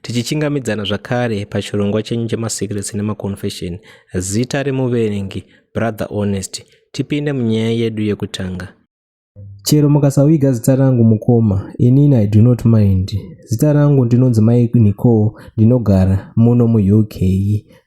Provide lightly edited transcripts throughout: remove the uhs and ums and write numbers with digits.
tichichingamidzana zvakare pachirongwa chenyu chemasecrets nemaconfession. Zita remuverengi Brother Honest. Tipinde munyaya yedu yekutanga. Chero mukasaviga zita rangu mukoma, inini I do not mind. Zita rangu ndinonzi Mike Nicole, ndinogara muno mu-UK.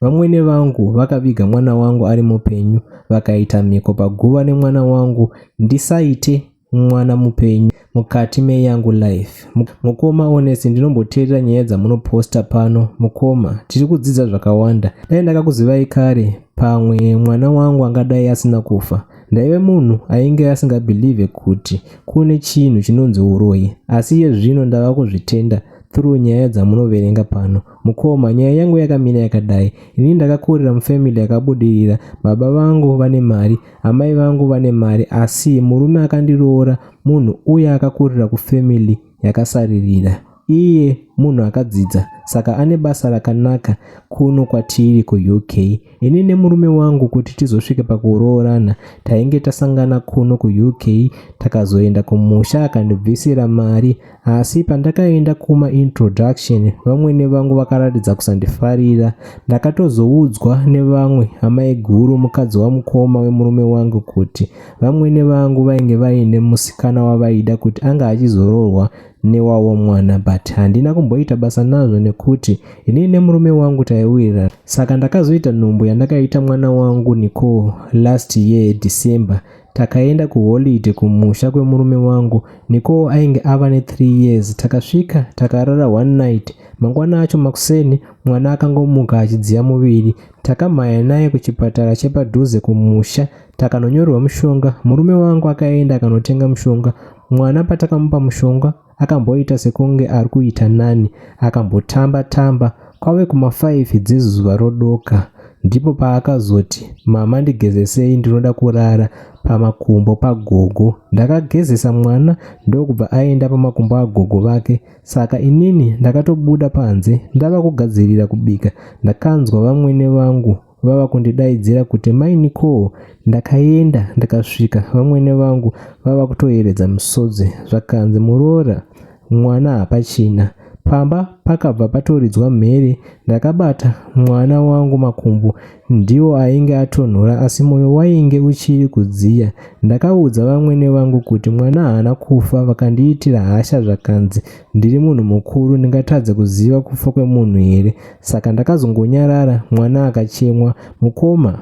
Vamwene vangu vakaviga mwana wangu ari mupenyu, vakaita mhiko paguva nemwana wangu ndisaite mwana mupenyu mukati meyangu life. Mukoma Honest, ndinomboteerera nyaya dzamunoposta pano. Mukoma, tiri kudzidza zvakawanda. Dai ndakakuzivai kare, pamwe mwana wangu angadai asina kufa. Ndaive munhu ainge asingabhilive kuti kune chinhu chinonzi uroyi, asi iye zvino ndava kuzvitenda through nyaya dzamunoverenga pano. Mukoma, nyaya yangu yakamira yakadai. Ini ndakakurira mufamily yakabudirira. Baba vangu vane mari, amai vangu vane mari, asi murume akandiroora munhu uye akakurira kufamily yakasaririra. Iye munhu akadzidza, saka ane basa rakanaka kuno kwatiri ku-UK. Ini nemurume wangu kuti tizosvike pakuroorana, tainge tasangana kuno ku-UK, takazoenda kumusha akandibvisira mari, asi pandakaenda kuma-introduction vamwene vangu vakaratidza kusandifarira. Ndakatozoudzwa nevamwe amai guru mukadzi wamukoma wemurume wangu kuti vamwene vangu vainge vaine musikana wavaida kuti anga achizoroorwa newawo mwana, but handina kumboita basa nazvo nekuti ini nemurume wangu taiwirira. Saka ndakazoita nhumbu yandakaita mwana wangu Nicole last year December. Takaenda kuholiday kumusha kwemurume wangu. Nicole ainge ava ne3 years. Takasvika takarara one night. Mangwana acho makuseni mwana akangomuka achidziya muviri. Takamhanya naye kuchipatara chepadhuze kumusha, takanonyorerwa mushonga. Murume wangu akaenda akanotenga mushonga. Mwana patakamupa mushonga akamboita sekunge ari kuita nani, akambotamba tamba kwave kuma5 dzezuva rodoka. Ndipo paakazoti, mama ndigezesei, ndinoda kurara pamakumbo pagogo. Ndakagezesa mwana ndokubva aenda pamakumbo agogo vake. Saka inini ndakatobuda panze ndava kugadzirira kubika. Ndakanzwa vamwene vangu vava kundidaidzira kuti mai Nicole. Ndakaenda ndakasvika vamwene vangu vava kutoyeredza musodzi, zvakanzi muroora mwana hapachina. Pamba pakabva patoridzwa mhere. Ndakabata mwana wangu makumbo, ndiwo ainge atonhora asi mwoyo wainge uchiri kudziya. Ndakaudza vamwene vangu kuti mwana haana kufa, vakandiitira hasha zvakanzi ndiri munhu mukuru ndingatadze kuziva kufa kwemunhu here. Saka ndakazongonyarara, mwana akachemwa. Mukoma,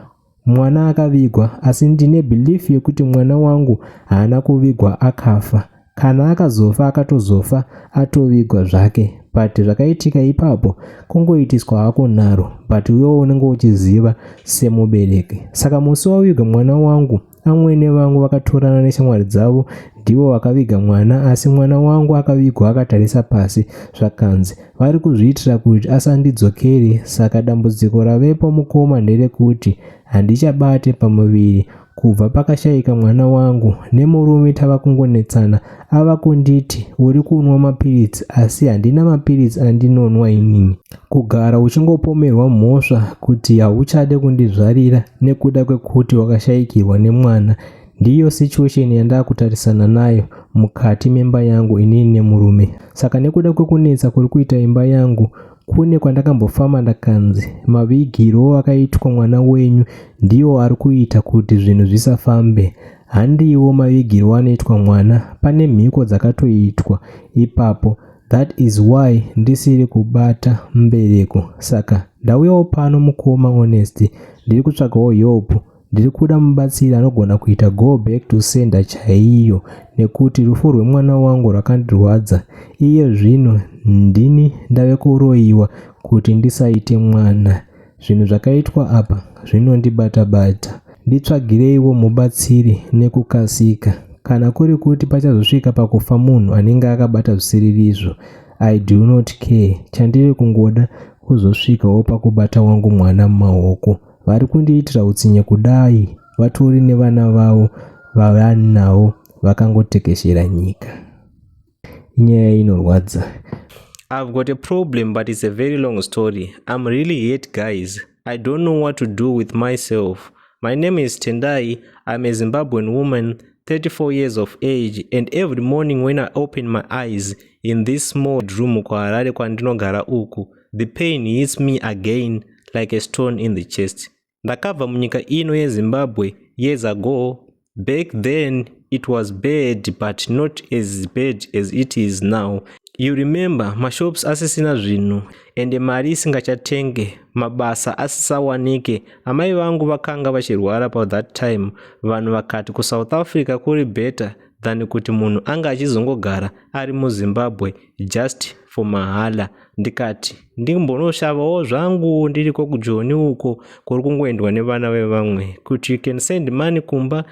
mwana akavigwa, asi ndine belief yekuti mwana wangu haana kuvigwa akafa. Kana akazofa akatozofa atovigwa zvake. But zvakaitika ipapo kungoitiswa hako nharo, but iwewo unenge uchiziva semubereki. Saka musi wavigwa mwana wangu, amwene vangu vakatorana neshamwari dzavo, ndivo vakaviga mwana, asi mwana wangu akavigwa akatarisa pasi. Zvakanzi vari kuzviitira kuti asandidzokere. Saka dambudziko ravepo mukoma nderekuti handichabate pamuviri. Kubva pakashayika mwana wangu, nemurume tava kungonetsana. Ava kunditi uri kunwa mapiritsi, asi handina mapiritsi andinonwa inini. Kugara uchingopomerwa mhosva kuti hauchade kundizvarira nekuda kwekuti wakashayikirwa nemwana, ndiyo situation yandakutarisana nayo mukati memba yangu inini nemurume. Saka nekuda kwekunetsa kuri kuita imba yangu, kune kwandakambofamba ndakanzi mavigiro akaitwa mwana wenyu ndiwo ari kuita kuti zvinhu zvisafambe. Handiwo mavigiro anoitwa mwana, pane mhiko dzakatoitwa ipapo. That is why ndisiri kubata mbereko. Saka ndauyawo pano Mukoma Honest, ndiri kutsvakawo help. Ndiri kuda mubatsiri anogona kuita go back to sender chaiyo, nekuti rufu rwemwana wangu rwakandirwadza. Iye zvino ndini ndave kuroyiwa kuti ndisaite mwana. Zvinhu zvakaitwa apa zvinondibata-bata. Nditsvagireiwo mubatsiri nekukasika. Kana kuri kuti pachazosvika pakufa munhu anenge akabata zvisiririzvo, I do not care. Chandiri kungoda kuzosvikawo pakubata wangu mwana mumaoko. Vari kundiitira utsinye kudai, vatori nevana vavo vavanavo vakangotekeshera nyika. Inyaya inorwadza. I've got a problem, but it's a very long story. I'm really hurt, guys. I don't know what to do with myself. My name is Tendai. I'm a Zimbabwean woman, 34 years of age, and every morning when I open my eyes in this small room kwa Harare kwandinogara uku, the pain hits me again like a stone in the chest. Ndakabva munyika ino yeZimbabwe years ago. Back then it was bad, but not as bad as it is now. You remember, mashops asisina zvinhu ende mari isingachatenge, mabasa asisawanike. Amai vangu vakanga vachirwara pa that time. Vanhu vakati ku South Africa kuri better than kuti munhu anga achizongogara ari muZimbabwe just for mahala. Ndikati ndimbonoshavawo zvangu ndiriko kuJoni uko kuri kungoendwa nevana vevamwe kuti you can send money kumba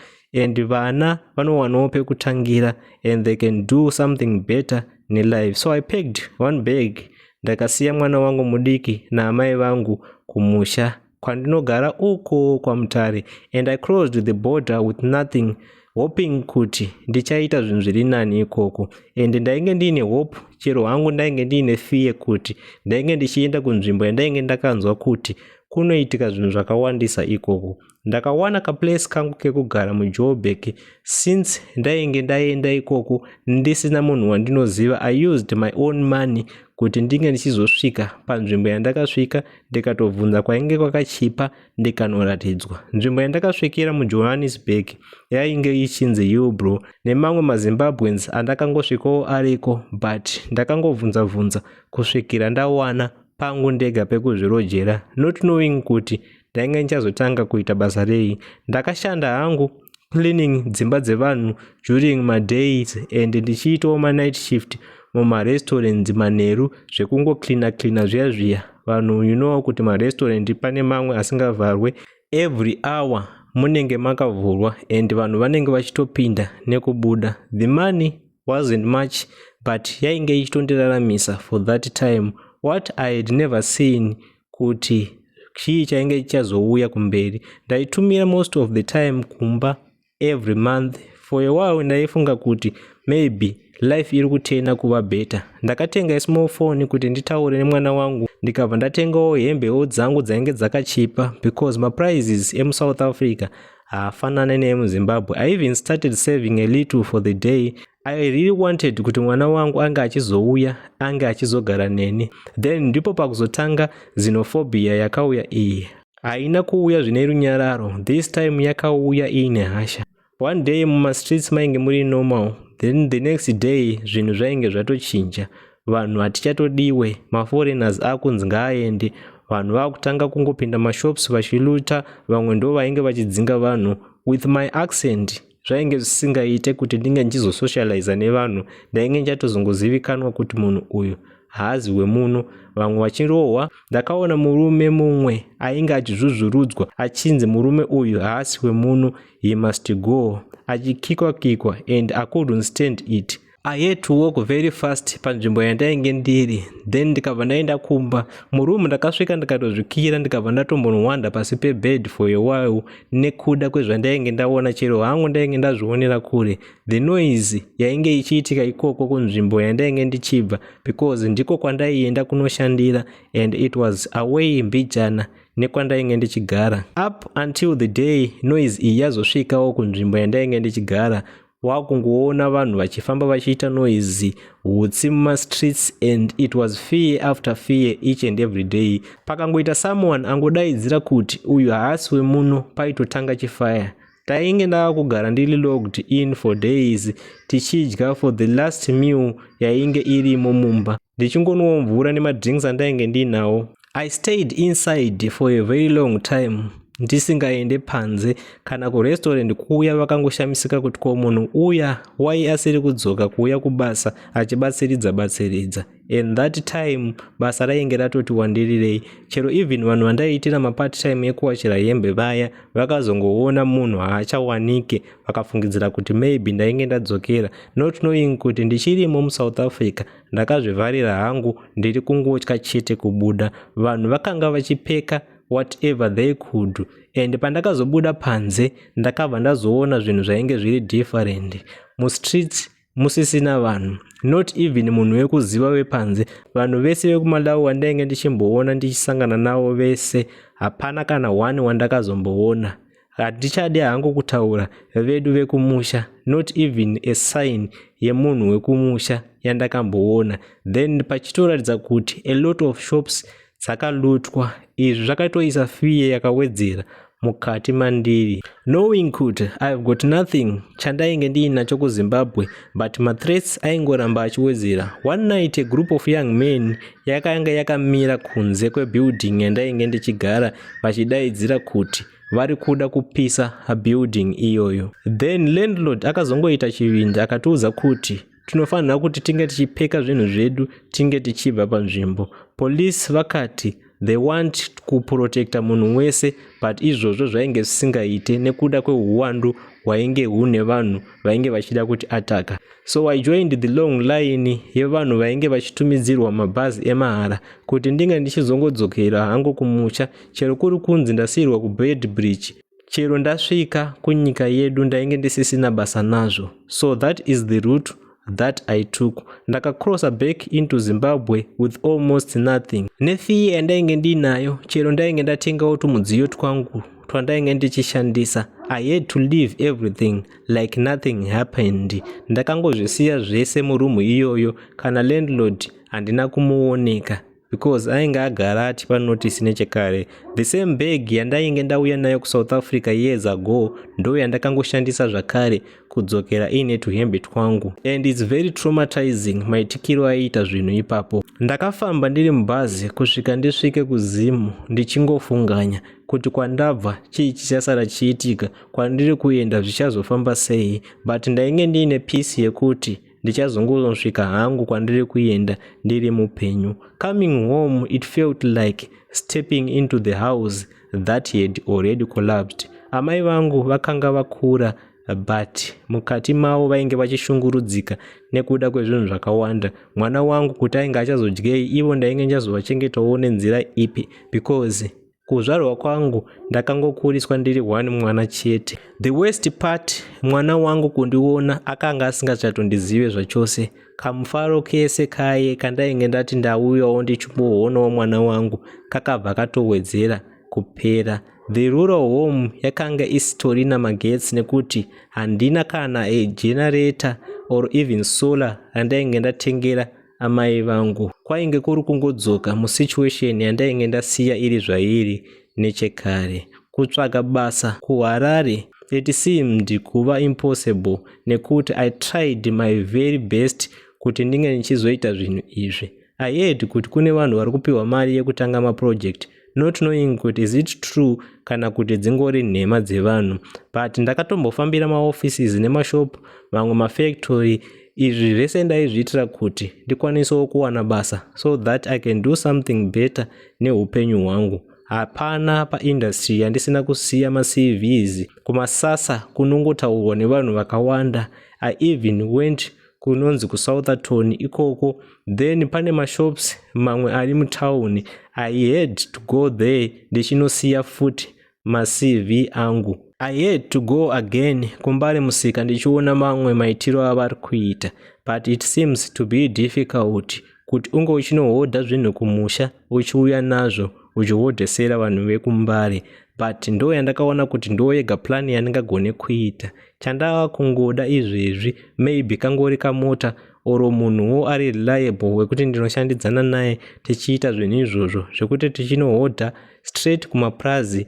and vana vanowanawo pekutangira and they can do something better nelife. So I packed one bag ndakasiya mwana wangu mudiki na amai vangu kumusha kwandinogara uko kwa Mutare, and I crossed the border with nothing, hoping kuti ndichaita zvinhu zviri nani ikoko. And ndainge ndine hope, chero hangu ndainge ndine fear kuti ndainge ndichienda kunzvimbo yandainge ndakanzwa kuti kunoitika zvinhu zvakawandisa ikoko. Ndakawana ka place kangu kekugara muJoburg. Since ndainge ndaenda ikoko ndisina munhu wandinoziva, I used my own money kuti ndinge ndichizosvika panzvimbo yandakasvika, ndikatovhunza kwainge kwakachipa ndikanoratidzwa. Nzvimbo yandakasvikira muJohannesburg yainge ichinzi Hillbrow, nemamwe maZimbabweans andakangosvikawo ariko, but ndakangovhunza kusvikira ndawana pangu ndega pekuzvirojera, not knowing kuti ndainge ndichazotanga kuita basa rei. Ndakashanda hangu cleaning dzimba dzevanhu during my days, and ndichiitawo ma night shift mumarestaurants manheru zvekungocleana zviya vanhu. You know kuti marestaurant pane mamwe asingavharwe, every hour munenge makavhurwa and vanhu vanenge vachitopinda nekubuda. The money wasn't much, but yainge ichitondiraramisa for that time. What I had never seen kuti chii chainge chichazouya kumberi. Ndaitumira most of the time kumba every month. For a while ndaifunga kuti maybe life iri kutenda kuva better. Ndakatenga small phone kuti nditaure nemwana wangu, ndikabva ndatengawo hembewo dzangu dzainge dzakachipa because ma prices emuSouth Africa haafanani neemuZimbabwe. I even started saving a little for the day. I really wanted kuti mwana wangu anga achizouya, anga achizogara neni. Then ndipo pakuzotanga xenophobia yakauya iyi. Haina kuuya zvine runyararo, this time yakauya ine hasha. One day muma streets mainge muri normal, then the next day zvinhu zvainge zvatochinja. Vanhu hatichatodiwe, maforeigners akunzi ngaaende. Vanhu vakutanga kungopinda mashops vachiluta, vamwe ndo vainge vachidzinga vanhu. With my accent zvainge zvisingaite kuti ndinge ndichizosocialize nevanhu. Ndainge ndichatozongozivikanwa kuti munhu uyu haazi wemuno. Vamwe vachirohwa. Ndakaona murume mumwe ainge achizvuzvurudzwa achinzi murume uyu haasi wemuno, he must go, achikikwa and I couldn't stand it. I had to walk very fast panzvimbo yandainge ndiri. Then ndikabva ndaenda kumba. Murumu ndakasvika ndikatozvikira, ndikabva ndatombonowanda pasi pebed for a while nekuda kwezvandainge ndaona, chero hangu ndainge ndazvionera kure. The noise yainge ichiitika ikoko kunzvimbo yandainge ndichibva, because ndiko kwandaienda kunoshandira, and it was away Mbijana nekwandainge ndichigara. Up until the day noise iyi yazosvikawo kunzvimbo yandainge ndichigara, wakungoona vanhu vachifamba vachiita noise hutsi mumastreets, and it was fear after fear each and every day. Pakangoita someone angodaidzira kuti uyu haasi wemuno, paitotanga chifaya. Tainge ndava kugara ndiri logged in for days, tichidya for the last meal yainge irimo mumba, ndichingonwa mvura nemadrinks andainge ndinawo. I stayed inside for a very long time, ndisingaende panze kana kurestaurant. Kuuya vakangoshamisika kuti ko munhu uya wai asiri kudzoka kuuya kubasa achibatsiridza. And that time basa rainge ratoti wandirirei. Chero even vanhu vandaiitira mapart time ekuwachira hembe vaya vakazongoona munhu haachawanike, vakafungidzira kuti maybe ndainge ndadzokera, not knowing kuti ndichirimo muSouth Africa. Ndakazvivharira hangu ndiri kungotya chete kubuda. Vanhu vakanga vachipeka whatever they could, and pandakazobuda panze ndakabva ndazoona zvinhu zvainge zviri different. Mustreets musisina vanhu, not even munhu wekuziva wepanze. Vanhu vese vekuMalawi wandainge ndichimboona ndichisangana navo vese, hapana kana one wandakazomboona. Hatichade hangu kutaura vedu vekumusha, not even a sign yemunhu wekumusha yandakamboona. Then pachitoratidza kuti a lot of shops dzakalutwa. Izvi zvakatoisa fear yakawedzera mukati mandiri. Knowing kuti I've got nothing chandainge ndiinacho kuZimbabwe, but my threats aingoramba achiwedzera. One night a group of young men yakanga yakamira kunze kwebuilding yandainge ndichigara vachidaidzira kuti vari kuda kupisa building iyoyo. Then landlord akazongoita chivinja akatiudza kuti tinofanira kuti tinge tichipeka zvinhu zvedu tinge tichibva panzvimbo. Police vakati they want kuprotecta munhu wese, but izvozvo zvainge zvisingaite nekuda kweuwandu hwainge hune vanhu vainge vachida kuti ataka. So I joined the long line yevanhu vainge vachitumidzirwa mabhazi emahara kuti ndinge ndichizongodzokera hangu kumusha, chero kuri kunzi ndasiyirwa kuBedbridge. Chero ndasvika kunyika yedu ndainge ndisisina basa nazvo. So that is the route that I took. Ndakacrossa back into Zimbabwe with almost nothing. Nefiye yandainge ndinayo, chero ndainge ndatengawo tumudziyo twangu twandainge ndichishandisa. I had to leave everything like nothing happened. Ndakangozvisiya zvese murumu iyoyo kana landlord handina kumuoneka because ainge agara atipa notice nechekare. The same bag yandainge ndauya nayo kuSouth Africa years ago ndo yandakangoshandisa zvakare kudzokera ine tuhembe twangu, and it's very traumatizing maitikiro aiita zvinhu ipapo. Ndakafamba ndiri mubhazi kusvika ndisvike kuZimu ndichingofunganya kuti kwandabva chii chichasara chiitika, kwandiri kuenda zvichazofamba sei, but ndainge ndiine peace yekuti ndichazongosvika hangu kwandiri kuenda ndiri mupenyu. Coming home it felt like stepping into the house that had already collapsed. Amai vangu vakanga vakura, but mukati mavo vainge vachishungurudzika nekuda kwezvinhu zvakawanda. Mwana wangu kuti ainge achazodyei, ivo ndainge ndazovachengetawo nenzira ipi, because kuzvarwa kwangu ndakangokuriswa ndiri one mwana chete. The worst part, mwana wangu kundiona akanga asingachatondizive zvachose. Kamufaro kese kaye kandainge ndati ndauyawo ndichimbooonawo mwana wangu kakabva katowedzera kupera. The rural home yakanga isitorina magetsi nekuti handina kana a generator or even solar yandainge ndatengera amai vangu. Kwainge kuri kungodzoka musituation yandainge ndasiya iri zvairi nechekare. Kutsvaga basa kuHarare it seemed kuva impossible nekuti I tried my very best kuti ndinge ndichizoita zvinhu izvi. I heard kuti kune vanhu vari kupiwa mari yekutanga maproject, not knowing kuti is it true kana kuti dzingori nhema dzevanhu. But ndakatombofambira maoffices nemashop, mamwe mafactory. Izvi zvese ndaizviitira kuti ndikwanisewo kuwana basa so that I can do something better neupenyu hwangu. Hapana paindustry yandisina kusiya maCVs kumasasa kunongotaurwa nevanhu vakawanda. I even went kunonzi kuSoutherton ikoko, then pane mashops mamwe ari mutauni. I had to go there ndichinosiya futi maCV angu. I had to go again kumbari musika ndichiona mamwe maitiro avari kuita, but it seems to be difficult kuti unge uchinohodha zvinhu kumusha uchiuya nazvo uchihodhesera vanhu vekumbari. But ndo yandakaona kuti ndo yega plan yandingagone kuita. Chandava kungoda izvezvi, maybe kangori kamota oro munhuwo ari reliable wekuti ndinoshandidzana naye tichiita zvinhu izvozvo zvekuti tichinohodha straight kumaprazi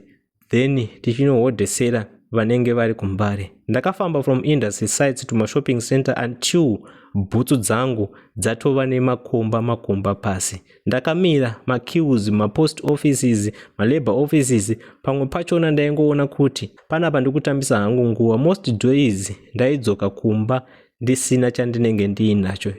then tichinohodhesera vanenge vari kumbare. Ndakafamba from industry sites to shopping center until bhutsu dzangu dzatova nemakomba pasi. Ndakamira maqueues, mapost offices, malabor offices. Pamwe pachona ndaingoona kuti panapa ndikutambisa hangu nguva. Most days ndaidzoka kumba ndisina chandinenge ndiinacho.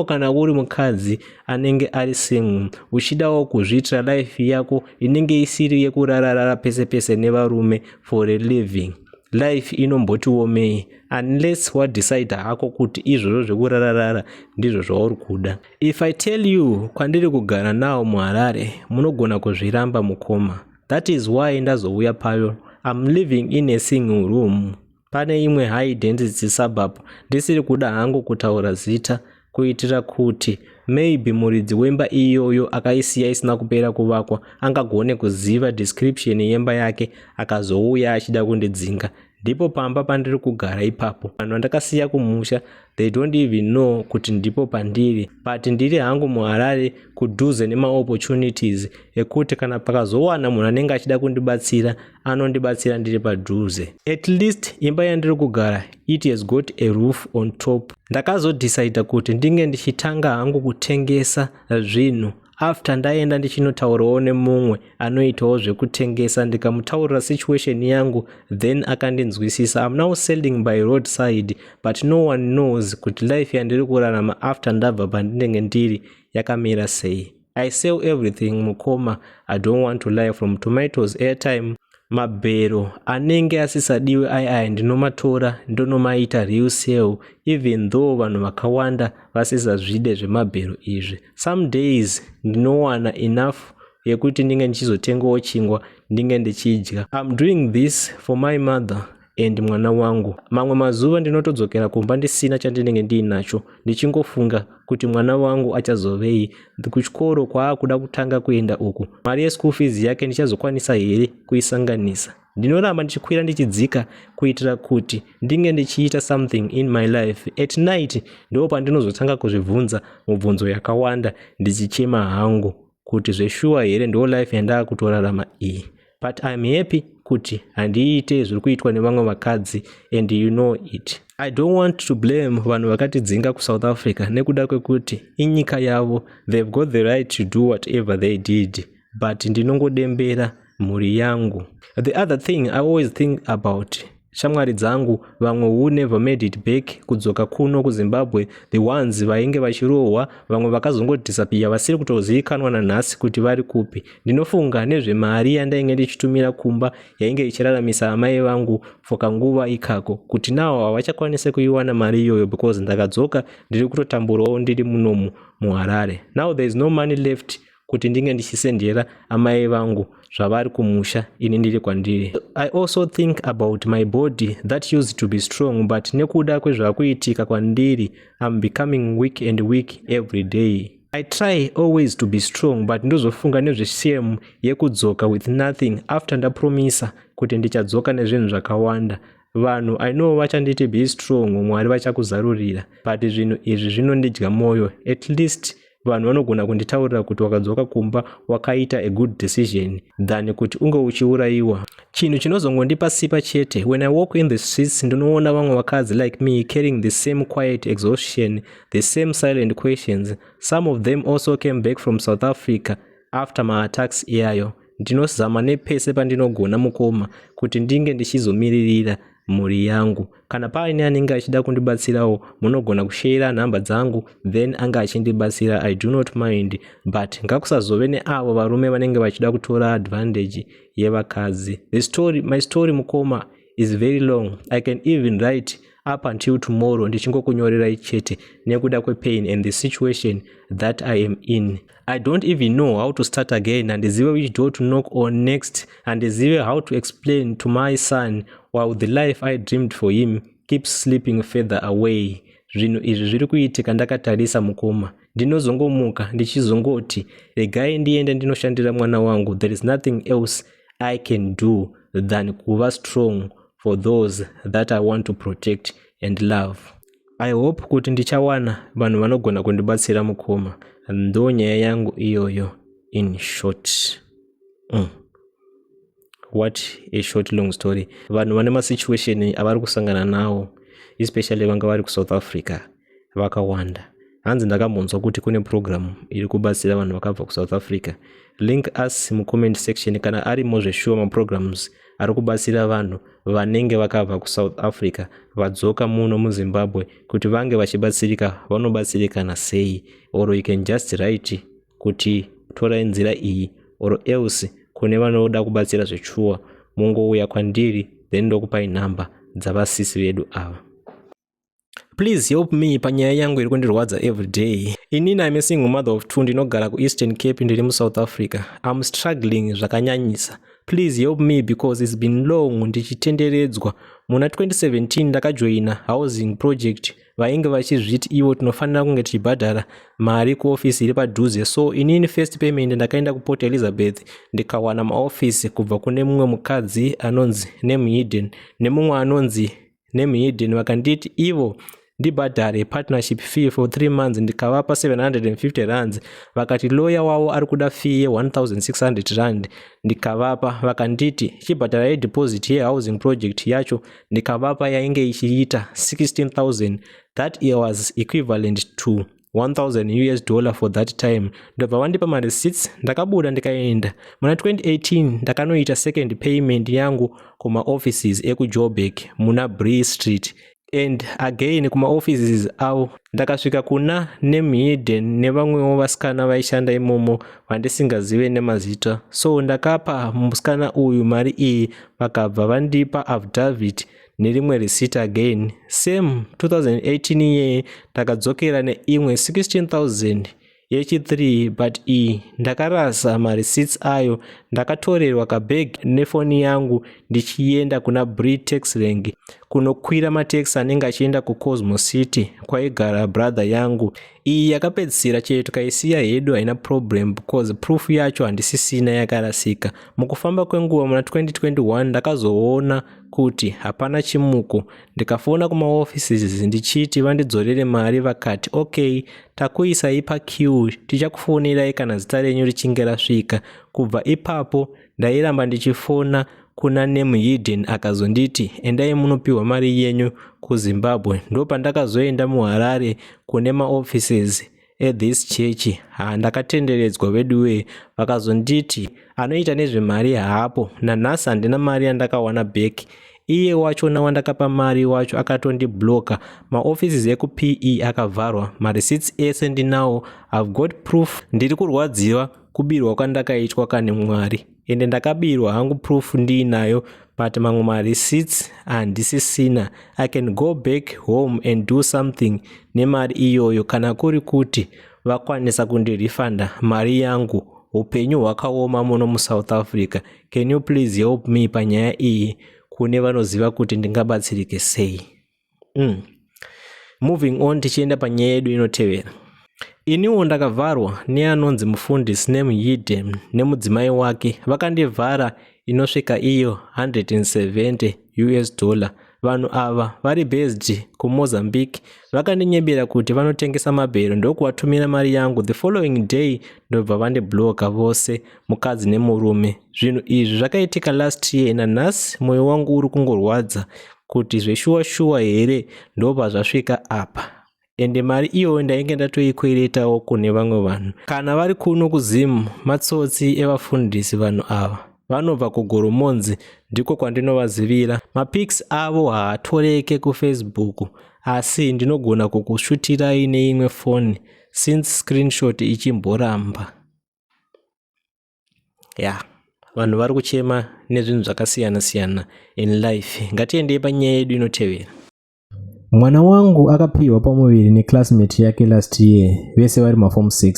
Kana uri mukadzi anenge ari single uchidawo kuzviitira life yako inenge isiri yekurarara pese pese nevarume for a living, life inomboti omei unless wadecide hako kuti izvozvo zvekurarara ndizvo zvauri kuda. If I tell you kwandiri kugara nawo muHarare munogona kuzviramba mukoma. That is why ndazouya payo. I'm living in a single room. Pane imwe high density suburb ndisiri kuda hangu kutaura zita kuitira kuti maybe muridzi wemba iyoyo akaisiya isina kupera kuvakwa angagone kuziva description yemba yake akazouya achida kundidzinga. Ndipo pamba pandiri kugara ipapo vanhu vandakasiya kumusha, they don't even know kuti ndipo pandiri, but ndiri hangu muHarare kudhuze nemaopportunities ekuti kana pakazowana munhu anenge achida kundibatsira anondibatsira ndiri padhuze. At least imba yandiri kugara it has got a roof on top. Ndakazodecide kuti ndinge ndichitanga hangu kutengesa zvinhu after ndaenda ndichinotaurawo nemumwe anoitawo zvekutengesa, ndikamutaurira situation yangu then akandinzwisisa. I'm now selling by roadside but no one knows kuti life yandiri kurarama after ndabva pandinenge ndiri yakamira sei. I sell everything mukoma. I don't want to lie, from tomatoes, airtime, mabhero anenge asisadiwe aya ndinomatora ndonomaita real sale, even though vanhu vakawanda vasisazvide zvemabhero izvi. Some days ndinowana enough yekuti ndinge ndichizotengawo chingwa ndinge ndichidya. I'm doing this for my mother and mwana wangu. Mamwe mazuva ndinotodzokera kumba ndisina chandinenge ndiinacho, ndichingofunga kuti mwana wangu achazovei, kuchikoro kwaakuda kutanga kuenda uku, mari yeschool fees yake ndichazokwanisa here kuisanganisa. Ndinoramba ndichikwira ndichidzika kuitira kuti ndinge ndichiita something in my life. At night ndipo pandinozotanga kuzvibvunza mubvunzo yakawanda ndichichema hangu kuti zveshuwa here ndo life yandaa kutorarama iyi. But I'm happy kuti handiite zviri kuitwa nevamwe vakadzi and you know it. I don't want to blame vanhu vakatidzinga kuSouth Africa nekuda kwekuti inyika yavo, they've got the right to do whatever they did, but ndinongodembera mhuri yangu. The other thing I always think about, shamwari dzangu vamwe who never made it back kudzoka kuno kuZimbabwe, the ones vainge vachirohwa, vamwe vakazongodisappear vasiri kutozivikanwa nanhasi kuti vari kupi. Ndinofunga nezvemari yandainge ndichitumira kumba yainge ichiraramisa amai vangu for kanguva ikako, kuti nawo havachakwanise kuiwana mari iyoyo because ndakadzoka ndiri kutotamburawo ndiri munomu muHarare. Now there is no money left kuti ndinge ndichisendera amai vangu zvavari kumusha ini ndiri kwandiri. I also think about my body that used to be strong, but nekuda kwezvakuitika kwandiri I'm becoming weak and weak every day. I try always to be strong, but ndozofunga nezveshame yekudzoka with nothing after ndapromisa kuti ndichadzoka nezvinhu zvakawanda. Vanhu I know vachanditi be strong, Mwari vachakuzarurira, but zvinhu izvi zvinondidya moyo. At least vanhu vanogona kunditaurira kuti wakadzoka kumba wakaita a good decision than kuti unge uchiurayiwa. Chinhu chinozongondipa sipa chete, when I walk in the streets ndinoona vamwe vakadzi like me carrying the same quiet exhaustion, the same silent questions. Some of them also came back from South Africa after my attacks iyayo. Ndinozama nepese pandinogona mukoma kuti ndinge ndichizomiririra mhuri yangu. Kana paine anenge achida kundibatsirawo munogona kushare nhamba dzangu then anga achindibatsira, I do not mind, but ngakusazove neavo varume vanenge vachida kutora advantage yevakadzi. My story mukoma is very long. I can even write up until tomorrow ndichingokunyorera chete nekuda kwepain and the situation that I am in. I don't even know how to start again, and ndizive which door to knock on next, and ndizive how to explain to my son while the life I dreamed for him keeps slipping further away. Zvinhu izvi zviri kuitika ndakatarisa mukoma. Ndinozongomuka ndichizongoti regai ndiende ndinoshandira mwana wangu. There is nothing else I can do than kuva strong for those that I want to protect and love. I hope kuti ndichawana vanhu vanogona kundibatsira mukoma. Ndo nyaya yangu iyoyo in short. What a short long story. Vanhu vane masituation avari kusangana nawo, especially vanga vari kuSouth Africa, vakawanda. Hanzi ndakambonzwa kuti kune program iri kubatsira vanhu vakabva kuSouth Africa. Link us mucomment section kana arimo zveshuwa maprograms ari kubatsira vanhu vanenge vakabva kuSouth Africa vadzoka muno muZimbabwe kuti vange vachibatsirika, vanobatsirika nasei. Or you can just write kuti tora nzira iyi, or else kune vanoda kubatsira zvechuwa mungouya kwandiri then ndokupai nhamba dzavasisi vedu ava. Please help me panyaya yangu iri kundirwadza every day. Inini I'm a single mother of 2 ndinogara kuEastern Cape ndiri muSouth Africa. I'm struggling zvakanyanyisa. Please help me because it's been long ndichitenderedzwa muna 2017 ndakajoina housing project vainge vachizviti ivo tinofanira kunge tichibhadhara mari kuofisi iri padhuze. So inini first payment ndakaenda kuport Elizabeth ndikawana maofisi kubva kune mumwe mukadzi anonzi Name Hidden nemumwe anonzi Name Hidden. Vakanditi ivo ndibhadhare partnership fee for 3 months, ndikavapa 750 rands. Vakati lawyer wavo ari kuda fee ye 1600 rand, ndikavapa. Vakanditi chibhadhara ye deposit ye housing project yacho, ndikavapa yainge ichiita 16,000. That was equivalent to $1,000 for that time. Ndobva vandipa ma receipts, ndakabuda ndikaenda. Muna 2018 ndakanoita second payment yangu kuma offices ekuJoburg muna Bree Street. And again kuma offices avo ndakasvika kuna Name Hidden nevamwewo vasikana vaishanda imomo vandisingazive nemazita. So ndakapa musikana uyu mari iyi, vakabva vandipa affidavit nerimwe receipt again. Same 2018 yeye ndakadzokera neimwe 16,000 yechi3, but ndakarasa ma receipts ayo. Ndakatorerwa kabag nefoni yangu ndichienda kuna Bree Tax Rank kunokwira mataxi anenge achienda kuCosmo City kwaigara brother yangu. Iyi yakapedzisira chete tukaisiya hedu, haina problem because proof yacho handisisina, yakarasika. Mukufamba kwenguva muna 2021 ndakazoona kuti hapana chimuko, ndikafona kuma offices ndichiti vandidzorere mari. Vakati okay, takuisai paqueue, tichakufonirai kana zita renyu richinge rasvika. Kubva ipapo ndairamba ndichifona kuna Name Hidden, akazonditi endai munopiwa mari yenyu kuZimbabwe. Ndopandakazoenda muHarare kune maoffices this church. Ndakatenderedzwa veduwe, vakazonditi anoita nezvemari haapo. Nanhasi handina mari yandakawana back. Iye wachona wandakapa mari wacho akatondibloka. Maoffices ekuPE akavharwa. Mareceipts ese ndinawo. I've got proof. Ndiri kurwadziwa kubirwa kwandakaitwa kane Mwari. Ende ndakabirwa hangu proof ndiinayo, but mamwe mareceipts handisisina. I can go back home and do something nemari iyoyo kana kuri kuti vakwanisa kundirifanda mari yangu. Upenyu hwakaoma muno muSouth Africa. Can you please help me panyaya iyi kune vanoziva kuti ndingabatsirike sei? Moving on, tichienda panyaya yedu inotevera. Iniwo ndakavharwa neanonzi mufundisi Name Hidden nemudzimai wake. Vakandivhara inosvika iyo $170. Vanhu ava vari based kuMozambique. Vakandinyebera kuti vanotengesa mabhero, ndokuvatumira mari yangu. The following day ndobva vandibloka vose, mukadzi nemurume. Zvinhu izvi zvakaitika last year. Nanhasi mwoyo wangu uri kungorwadza kuti zveshuwa here ndobva zvasvika apa. Ende mari iyo ndainge ndatoikweretawo kune vamwe vanhu. Kana vari kuno kuZim, matsotsi evafundisi vanhu ava. Vanobva kuGoromonzi, ndiko kwandinovazivira. Mapics avo haatoreke kuFacebook, asi ndinogona kukushutirai neimwe foni since screenshot ichimboramba. Vanhu vari kuchema nezvinhu zvakasiyana-siyana in life. Ngatiendei panyaya yedu inotevera. Mwana wangu akapiwa pamuviri neclassmate yake last year, vese vari maform 6.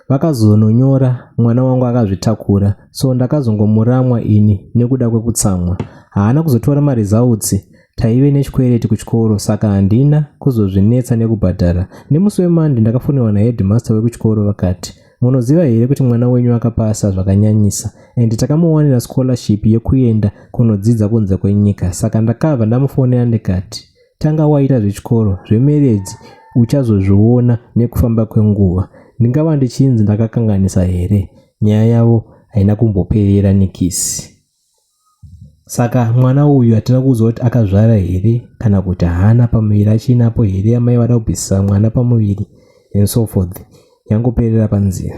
Vakazononyora, mwana wangu akazvitakura, so ndakazongomuramwa ini nekuda kwekutsamwa. Haana kuzotora maresults. Taive nechikwereti kuchikoro, saka handina kuzozvinetsa nekubhadhara. Nemusi weMonday ndakafonera naheadmaster wekuchikoro, vakati munoziva here kuti mwana wenyu akapasa zvakanyanyisa, and takamuwanira scholarship yekuenda kunodzidza kunze kwenyika. Saka ndakabva ndamufonera ndikati tanga waita zvechikoro, zvemarriage uchazozviona nekufamba kwenguva. Ndingava ndichinzi ndakakanganisa here? Nyaya yavo haina kumboperera nekisi. Saka mwana uyu hatina kuziva kuti akazvara here kana kuti haana pamuviri, achinapo here amai vada kubvisisa mwana pamuviri and so forth. Yangoperera panzira.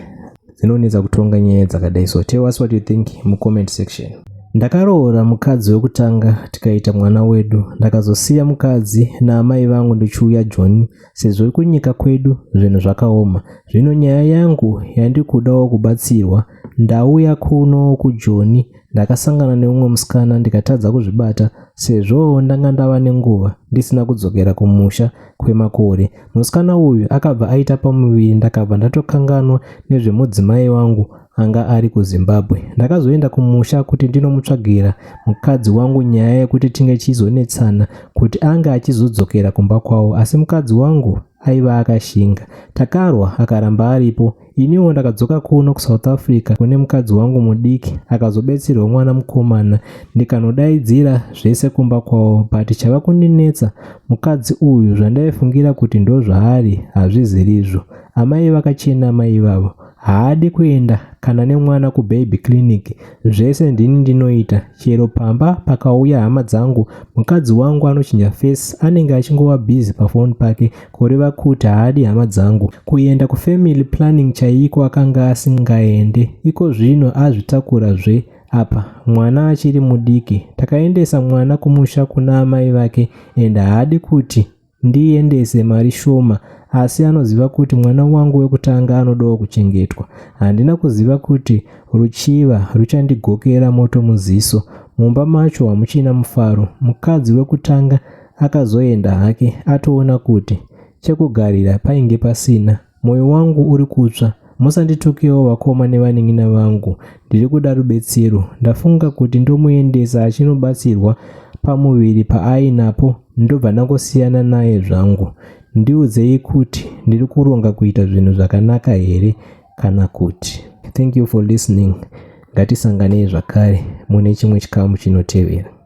Dzinonetsa kutonga nyaya dzakadai. So tell us what you think mucomment section. Ndakaroora mukadzi wekutanga tikaita mwana wedu. Ndakazosiya mukadzi naamai vangu ndichiuya Joni, sezvo kunyika kwedu zvinhu zvakaoma. Zvino nyaya yangu yandikudawo kubatsirwa ndauya kuno kuJoni ndakasangana neumwe musikana ndikatadza kuzvibata sezvo ndanga ndava nenguva ndisina kudzokera kumusha kwemakore. Musikana uyu akabva aita pamuviri ndakabva ndatokanganwa nezvemudzimai wangu anga ari kuZimbabwe. Ndakazoenda kumusha kuti ndinomutsvagira mukadzi wangu nyaya yekuti tinge chizonetsana kuti anga achizodzokera kumba kwawo, asi mukadzi wangu aiva akashinga. Takarwa akaramba aripo. Iniwo ndakadzoka kuno kuSouth Africa kune mukadzi wangu mudiki akazobetserwa mwana mukomana. Ndikanodaidzira zvese kumba kwawo, but chava kundinetsa mukadzi uyu zvandaifungira kuti ndo zvaari hazvizirizvo. Amai vakachena amai ivavo. Haadi kuenda kana nemwana kubaby clinic. Zvese ndini ndinoita. Chero pamba pakauya hama dzangu, mukadzi wangu anochinja face, anenge achingova busy pafoni pake kureva kuti haadi hama dzangu. Kuenda kufamily planning chaiko akanga asingaende. Iko zvino azvitakurazve apa mwana achiri mudiki. Takaendesa mwana kumusha kuna amai vake enda haadi kuti ndiendese mari shoma, asi anoziva kuti mwana wangu wekutanga anodawo kuchengetwa. Handina kuziva kuti ruchiva ruchandigokera moto muziso. Mumba macho hamuchina mufaro. Mukadzi wekutanga akazoenda hake atoona kuti chekugarira painge pasina. Moyo wangu uri kutsva. Musanditukewo vakoma nevanin'ina vangu. Ndiri kuda rubetsero. Ndafunga kuti ndomuendesa achinobatsirwa pamuviri paainapo ndobva ndangosiyana naye zvangu. Ndiudzei kuti ndiri kuronga kuita zvinhu zvakanaka here kana kuti. Thank you for listening. Ngatisanganei zvakare mune chimwe chikamu chinotevera.